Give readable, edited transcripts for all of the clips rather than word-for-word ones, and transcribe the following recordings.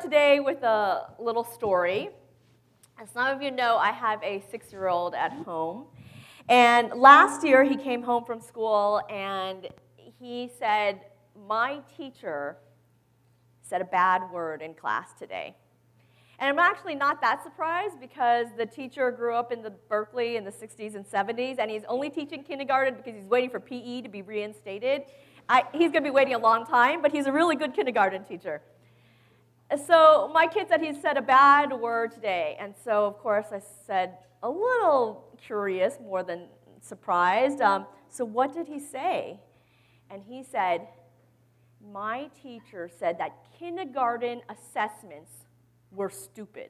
today with a little story. As some of you know, I have a 6-year-old at home. And last year, he came home from school, and he said, my teacher said a bad word in class today. And I'm actually not that surprised because the teacher grew up in Berkeley in the 60s and 70s, and he's only teaching kindergarten because he's waiting for PE to be reinstated. He's going to be waiting a long time, but he's a really good kindergarten teacher. So my kid said he said a bad word today, and so of course I said, a little curious, more than surprised, so what did he say? And he said, my teacher said that kindergarten assessments were stupid.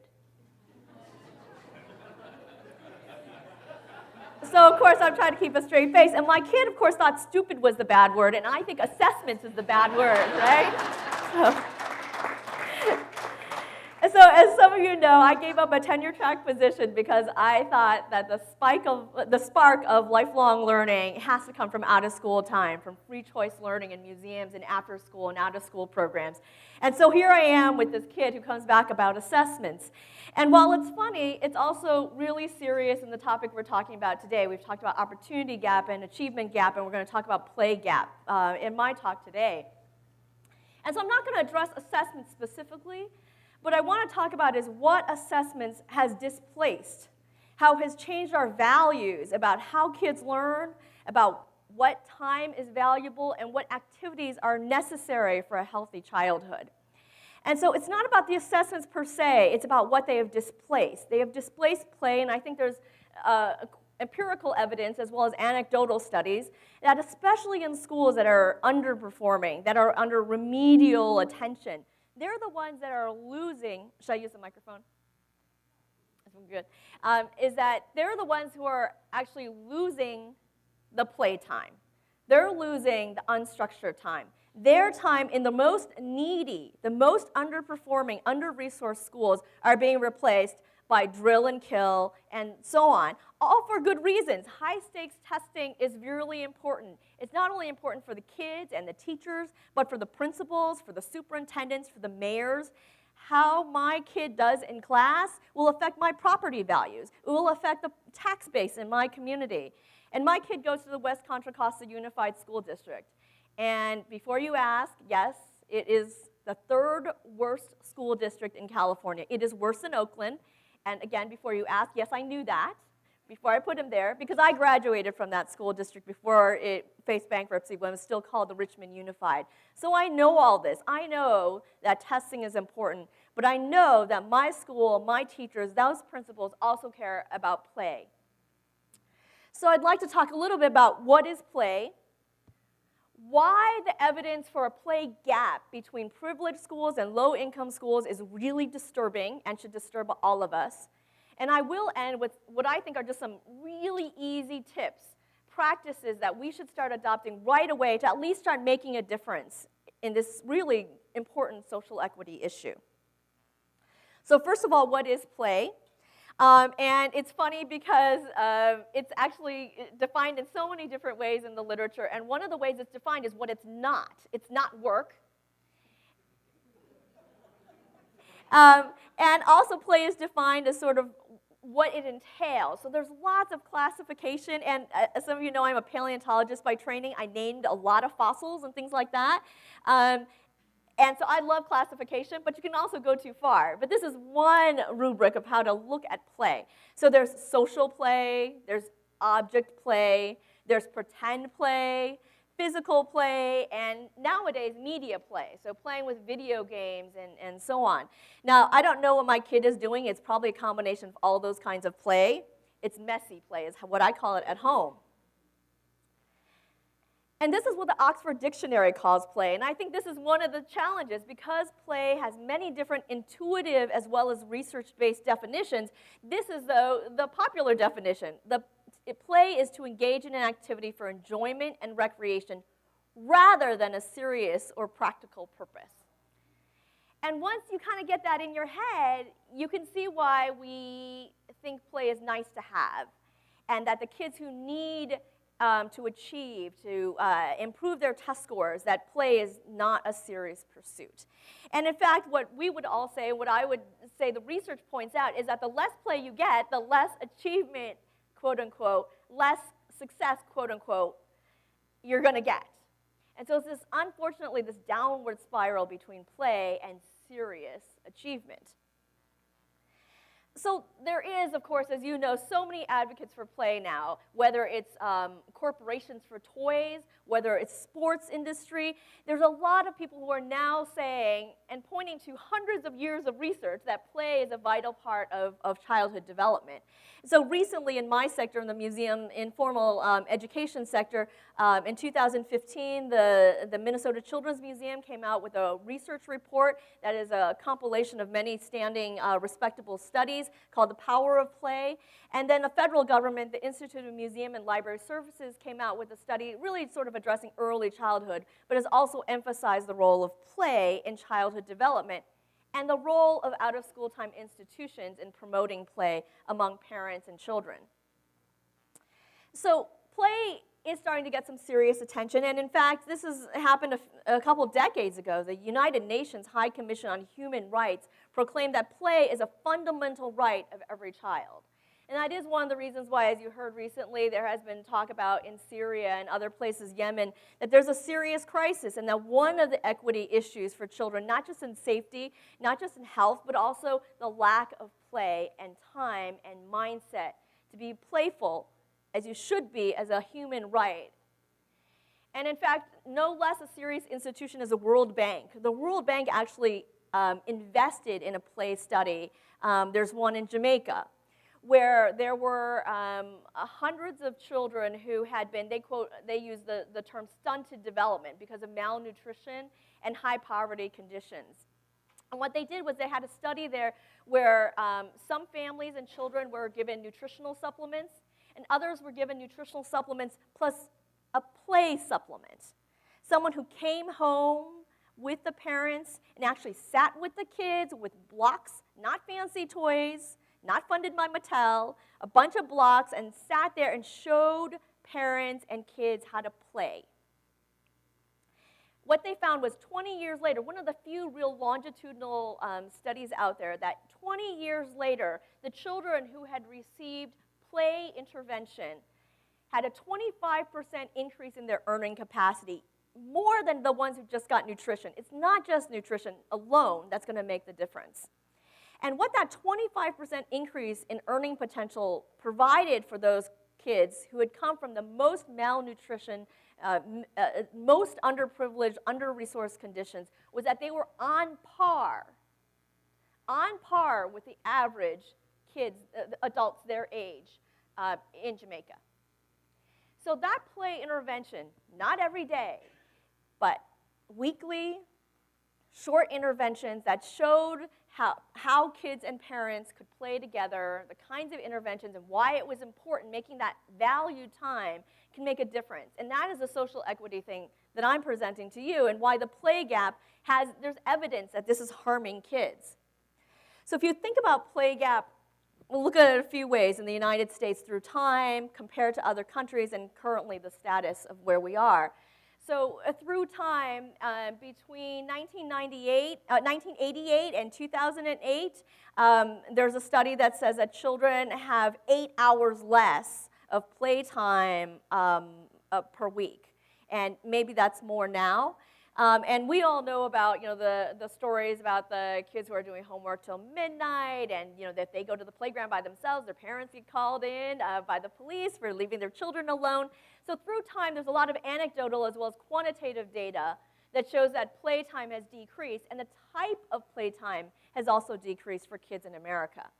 So of course I'm trying to keep a straight face, and my kid of course thought stupid was the bad word, and I think assessments is the bad word, right? So as some of you know, I gave up a tenure-track position because I thought that the spark of lifelong learning has to come from out-of-school time, from free choice learning in museums and after-school and out-of-school programs. And so here I am with this kid who comes back about assessments. And while it's funny, it's also really serious in the topic we're talking about today. We've talked about opportunity gap and achievement gap, and we're going to talk about play gap in my talk today. And so I'm not going to address assessments specifically. What I want to talk about is what assessments has displaced, how has changed our values about how kids learn, about what time is valuable, and what activities are necessary for a healthy childhood. And so it's not about the assessments per se, it's about what they have displaced. They have displaced play, and I think there's empirical evidence as well as anecdotal studies that especially in schools that are underperforming, that are under remedial attention, they're the ones that are losing. Should I use the microphone? That's good. Is that they're the ones who are actually losing the play time. They're losing the unstructured time. Their time in the most needy, the most underperforming, under-resourced schools are being replaced by drill and kill and so on, all for good reasons. High-stakes testing is really important. It's not only important for the kids and the teachers, but for the principals, for the superintendents, for the mayors. How my kid does in class will affect my property values. It will affect the tax base in my community. And my kid goes to the West Contra Costa Unified School District. And before you ask, yes, it is the 3rd worst school district in California. It is worse than Oakland. And again, before you ask, yes, I knew that before I put him there, because I graduated from that school district before it faced bankruptcy when it was still called the Richmond Unified. So I know all this. I know that testing is important, but I know that my school, my teachers, those principals also care about play. So I'd like to talk a little bit about what is play, why the evidence for a play gap between privileged schools and low-income schools is really disturbing and should disturb all of us. And I will end with what I think are just some really easy tips, practices that we should start adopting right away to at least start making a difference in this really important social equity issue. So first of all, what is play? And it's funny because it's actually defined in so many different ways in the literature, and one of the ways it's defined is what it's not. It's not work. And also play is defined as sort of what it entails. So there's lots of classification, and as some of you know, I'm a paleontologist by training. I named a lot of fossils and things like that. And so I love classification, but you can also go too far. But this is one rubric of how to look at play. So there's social play, there's object play, there's pretend play, physical play, and nowadays media play, so playing with video games and so on. Now, I don't know what my kid is doing. It's probably a combination of all those kinds of play. It's messy play is what I call it at home. And this is what the Oxford Dictionary calls play, and I think this is one of the challenges because play has many different intuitive as well as research-based definitions. This is the popular definition. Play is to engage in an activity for enjoyment and recreation rather than a serious or practical purpose. And once you kind of get that in your head, you can see why we think play is nice to have, and that the kids who need to achieve, to improve their test scores, that play is not a serious pursuit. And in fact, what we would all say, what I would say the research points out, is that the less play you get, the less achievement, quote unquote, less success, quote unquote, you're going to get. And so it's this, unfortunately, this downward spiral between play and serious achievement. So there is, of course, as you know, so many advocates for play now, whether it's corporations for toys, whether it's sports industry. There's a lot of people who are now saying and pointing to hundreds of years of research that play is a vital part of childhood development. So recently in my sector, in the museum informal education sector, in 2015, the Minnesota Children's Museum came out with a research report that is a compilation of many standing respectable studies called The Power of Play. And then the federal government, the Institute of Museum and Library Services, came out with a study really sort of addressing early childhood, but has also emphasized the role of play in childhood development and the role of out-of-school time institutions in promoting play among parents and children. So play is starting to get some serious attention, and in fact, this has happened a couple decades ago. The United Nations High Commission on Human Rights proclaimed that play is a fundamental right of every child. And that is one of the reasons why, as you heard recently, there has been talk about in Syria and other places, Yemen, that there's a serious crisis, and that one of the equity issues for children, not just in safety, not just in health, but also the lack of play and time and mindset to be playful, as you should be, as a human right. And in fact, no less a serious institution is the World Bank. The World Bank actually invested in a play study. There's one in Jamaica, where there were hundreds of children who had been, they use the term stunted development because of malnutrition and high poverty conditions. And what they did was they had a study there where some families and children were given nutritional supplements, and others were given nutritional supplements plus a play supplement. Someone who came home with the parents and actually sat with the kids with blocks, not fancy toys, not funded by Mattel, a bunch of blocks, and sat there and showed parents and kids how to play. What they found was 20 years later, one of the few real longitudinal studies out there, that 20 years later, the children who had received play intervention had a 25% increase in their earning capacity, more than the ones who just got nutrition. It's not just nutrition alone that's going to make the difference. And what that 25% increase in earning potential provided for those kids who had come from the most malnutrition, most underprivileged, under-resourced conditions was that they were on par with the average kids, adults their age in Jamaica. So that play intervention, not every day, but weekly, short interventions that showed how kids and parents could play together, the kinds of interventions and why it was important, making that valued time can make a difference. And that is a social equity thing that I'm presenting to you, and why the play gap there's evidence that this is harming kids. So if you think about play gap, we'll look at it a few ways in the United States through time, compared to other countries, and currently the status of where we are. So through time, between 1988 and 2008, there's a study that says that children have 8 hours less of playtime per week. And maybe that's more now. And we all know about the stories about the kids who are doing homework till midnight, and that they go to the playground by themselves, their parents get called in by the police for leaving their children alone. So through time, there's a lot of anecdotal as well as quantitative data that shows that playtime has decreased, and the type of playtime has also decreased for kids in America.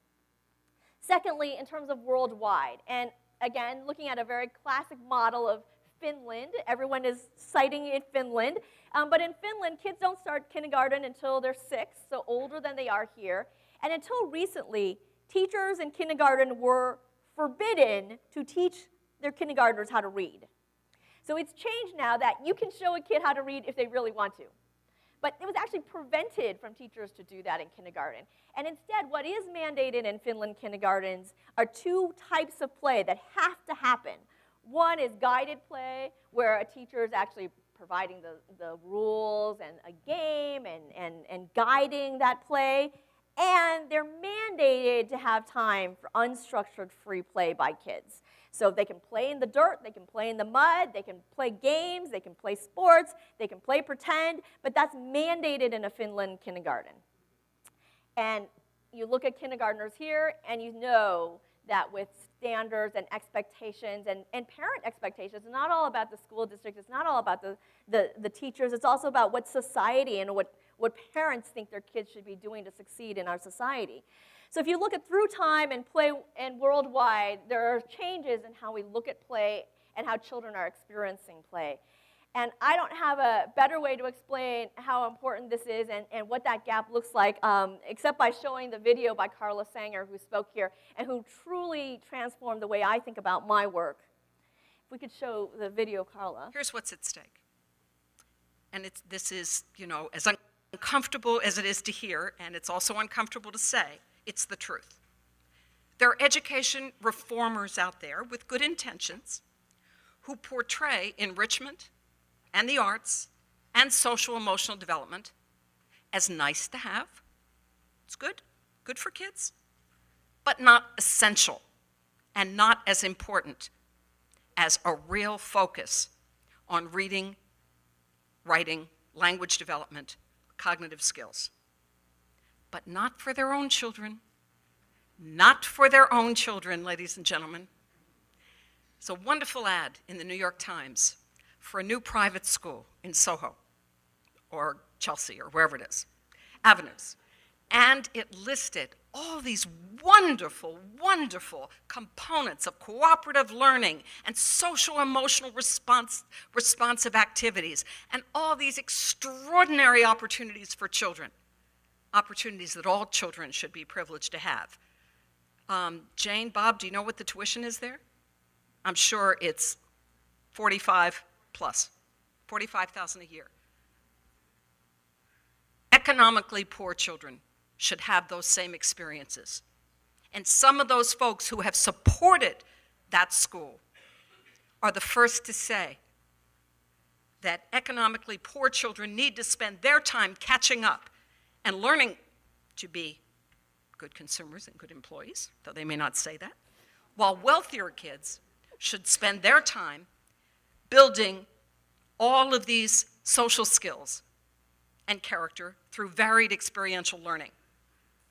Secondly, in terms of worldwide, and again, looking at a very classic model of Finland, everyone is citing in Finland, but in Finland, kids don't start kindergarten until they're 6, so older than they are here, and until recently, teachers in kindergarten were forbidden to teach their kindergartners how to read. So it's changed now that you can show a kid how to read if they really want to. But it was actually prevented from teachers to do that in kindergarten. And instead, what is mandated in Finland kindergartens are 2 types of play that have to happen. One is guided play, where a teacher is actually providing the rules and a game and guiding that play. And they're mandated to have time for unstructured free play by kids. So they can play in the dirt, they can play in the mud, they can play games, they can play sports, they can play pretend, but that's mandated in a Finland kindergarten. And you look at kindergartners here, and you know that with standards and expectations and parent expectations, it's not all about the school district, it's not all about the teachers, it's also about what society and what parents think their kids should be doing to succeed in our society. So if you look at through time and play and worldwide, there are changes in how we look at play and how children are experiencing play. And I don't have a better way to explain how important this is and what that gap looks like, except by showing the video by Carla Sanger, who spoke here, and who truly transformed the way I think about my work. If we could show the video, Carla. Here's what's at stake. And this is, as uncomfortable as it is to hear, and it's also uncomfortable to say, it's the truth. There are education reformers out there with good intentions who portray enrichment and the arts and social emotional development as nice to have. It's good for kids, but not essential and not as important as a real focus on reading, writing, language development, cognitive skills. But not for their own children. Not for their own children, ladies and gentlemen. It's a wonderful ad in the New York Times for a new private school in Soho or Chelsea or wherever it is, Avenues. And it listed all these wonderful, wonderful components of cooperative learning and social emotional responsive activities and all these extraordinary opportunities for children, opportunities that all children should be privileged to have. Jane, Bob, do you know what the tuition is there? I'm sure it's 45 plus, 45,000 a year. Economically poor children should have those same experiences. And some of those folks who have supported that school are the first to say that economically poor children need to spend their time catching up and learning to be good consumers and good employees, though they may not say that, while wealthier kids should spend their time building all of these social skills and character through varied experiential learning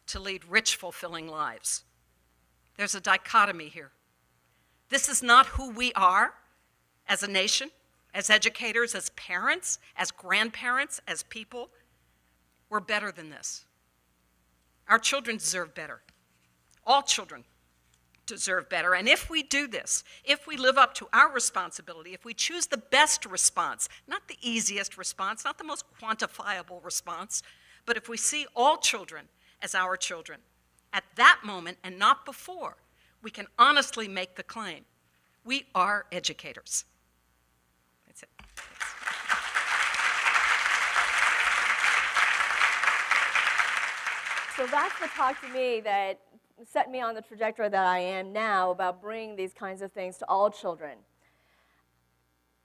to lead rich, fulfilling lives. There's a dichotomy here. This is not who we are as a nation, as educators, as parents, as grandparents, as people. We're better than this. Our children deserve better. All children deserve better. And if we do this, if we live up to our responsibility, if we choose the best response, not the easiest response, not the most quantifiable response, but if we see all children as our children, at that moment and not before, we can honestly make the claim, we are educators. That's it. So that's the talk to me that set me on the trajectory that I am now about bringing these kinds of things to all children.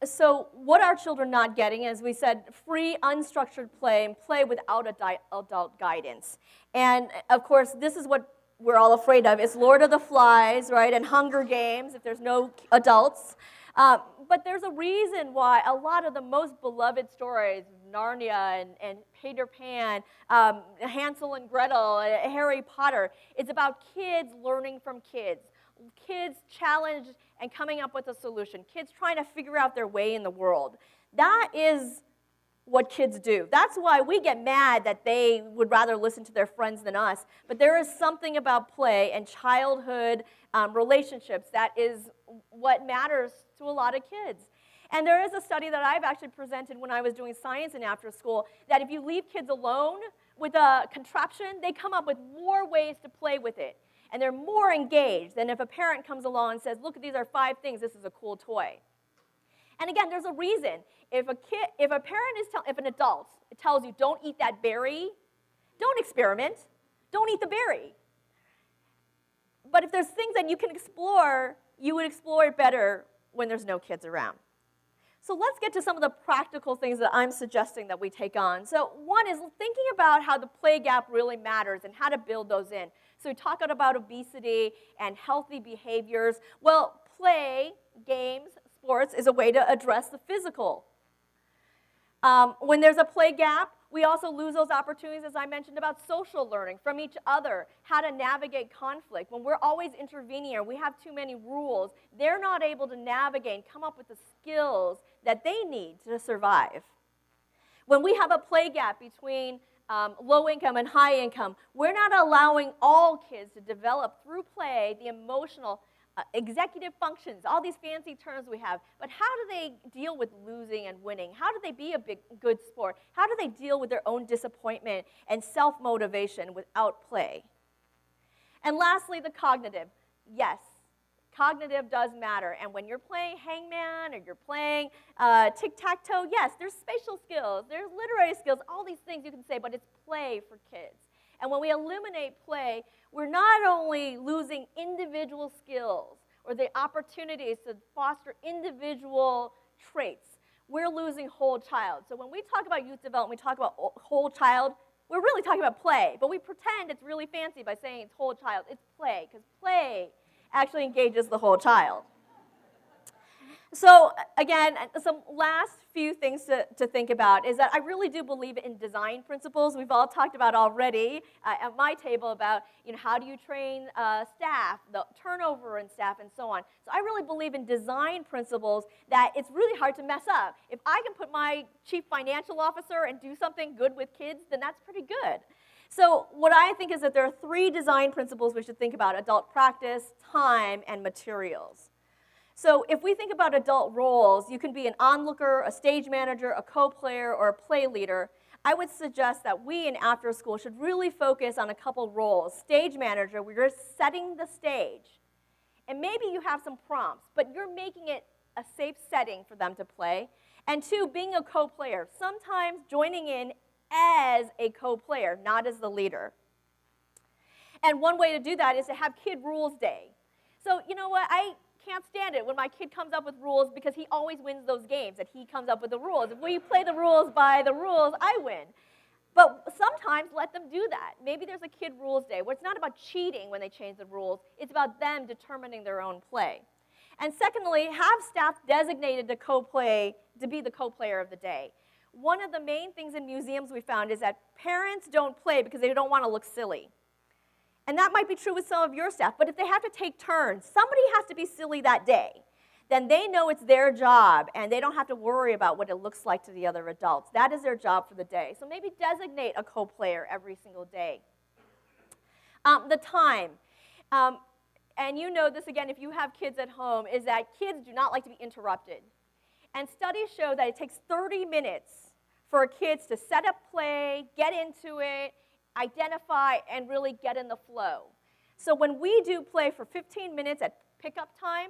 So what are children not getting? As we said, free, unstructured play and play without adult guidance. And of course, this is what we're all afraid of. It's Lord of the Flies, right, and Hunger Games if there's no adults. But there's a reason why a lot of the most beloved stories, Narnia and Peter Pan, Hansel and Gretel, Harry Potter, it's about kids learning from kids. Kids challenged and coming up with a solution. Kids trying to figure out their way in the world. That is what kids do. That's why we get mad that they would rather listen to their friends than us. But there is something about play and childhood relationships that is what matters to a lot of kids. And there is a study that I've actually presented when I was doing science in after school, that if you leave kids alone with a contraption, they come up with more ways to play with it. And they're more engaged than if a parent comes along and says, look, these are 5 things, this is a cool toy. And again, there's a reason. If an adult tells you, don't eat that berry, don't experiment. Don't eat the berry. But if there's things that you can explore, you would explore it better when there's no kids around. So let's get to some of the practical things that I'm suggesting that we take on. So one is thinking about how the play gap really matters and how to build those in. So we talk about obesity and healthy behaviors. Well, play, games, sports is a way to address the physical. When there's a play gap, we also lose those opportunities, as I mentioned, about social learning from each other, how to navigate conflict. When we're always intervening or we have too many rules, they're not able to navigate and come up with the skills that they need to survive. When we have a play gap between low income and high income, we're not allowing all kids to develop through play the emotional executive functions, all these fancy terms we have, but how do they deal with losing and winning? How do they be a good sport? How do they deal with their own disappointment and self-motivation without play? And lastly, the cognitive. Yes, cognitive does matter, and when you're playing hangman or you're playing tic-tac-toe, yes, there's spatial skills, there's literary skills, all these things you can say, but it's play for kids. And when we eliminate play, we're not only losing individual skills or the opportunities to foster individual traits, we're losing whole child. So when we talk about youth development, we talk about whole child, we're really talking about play, but we pretend it's really fancy by saying it's whole child. It's play, because play actually engages the whole child. So again, some last few things to think about is that I really do believe in design principles. We've all talked about already at my table about how do you train staff, the turnover in staff, and so on. So I really believe in design principles that it's really hard to mess up. If I can put my chief financial officer and do something good with kids, then that's pretty good. So what I think is that there are 3 design principles we should think about: adult practice, time, and materials. So if we think about adult roles, you can be an onlooker, a stage manager, a co-player, or a play leader. I would suggest that we in after school should really focus on a couple roles. Stage manager, where you're setting the stage. And maybe you have some prompts, but you're making it a safe setting for them to play. And 2, being a co-player, sometimes joining in as a co-player, not as the leader. And one way to do that is to have Kid Rules Day. So you know what, I can't stand it when my kid comes up with rules because he always wins those games and he comes up with the rules. If we play the rules by the rules, I win. But sometimes let them do that. Maybe there's a Kid Rules Day where it's not about cheating when they change the rules. It's about them determining their own play. And secondly, have staff designated to co-play, to be the co-player of the day. One of the main things in museums we found is that parents don't play because they don't want to look silly. And that might be true with some of your staff, but if they have to take turns, somebody has to be silly that day, then they know it's their job, and they don't have to worry about what it looks like to the other adults. That is their job for the day. So maybe designate a co-player every single day. The time. And you know this, again, if you have kids at home, is that kids do not like to be interrupted. And studies show that it takes 30 minutes for kids to set up play, get into it, identify, and really get in the flow. So when we do play for 15 minutes at pickup time,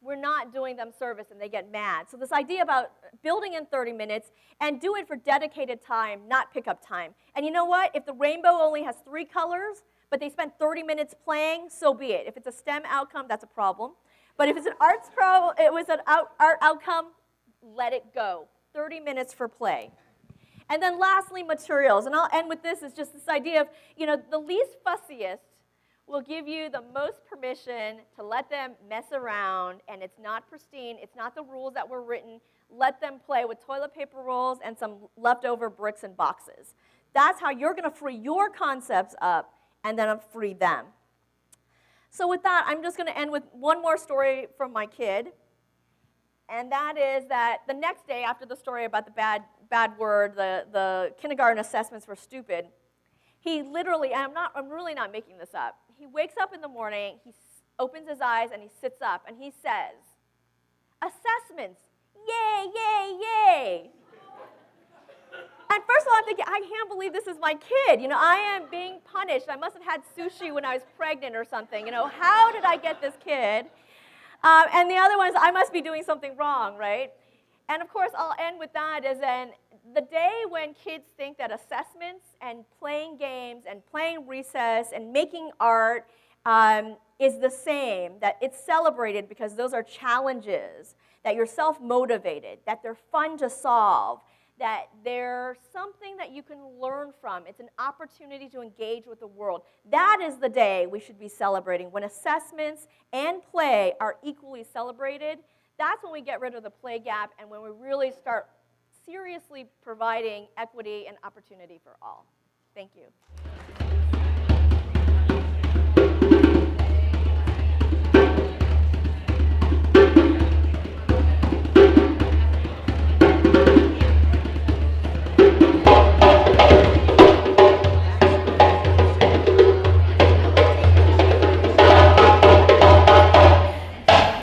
we're not doing them service and they get mad. So this idea about building in 30 minutes and do it for dedicated time, not pickup time. And you know what? If the rainbow only has 3 colors, but they spent 30 minutes playing, so be it. If it's a STEM outcome, that's a problem. But if it's an art outcome, let it go. 30 minutes for play. And then lastly, materials. And I'll end with this, is just this idea of, the least fussiest will give you the most permission to let them mess around, and it's not pristine, it's not the rules that were written. Let them play with toilet paper rolls and some leftover bricks and boxes. That's how you're going to free your concepts up and then free them. So with that, I'm just going to end with one more story from my kid. And that is that the next day, after the story about the bad word, the kindergarten assessments were stupid, he literally, and I'm really not making this up, he wakes up in the morning, he opens his eyes, and he sits up, and he says, "Assessments, yay, yay, yay." And first of all, I'm thinking, I can't believe this is my kid. I am being punished. I must have had sushi when I was pregnant or something. How did I get this kid? And the other one is, I must be doing something wrong, right? And of course, I'll end with that, is then the day when kids think that assessments and playing games and playing recess and making art is the same, that it's celebrated because those are challenges, that you're self-motivated, that they're fun to solve, that they're something that you can learn from. It's an opportunity to engage with the world. That is the day we should be celebrating. When assessments and play are equally celebrated, that's when we get rid of the play gap and when we really start seriously providing equity and opportunity for all. Thank you.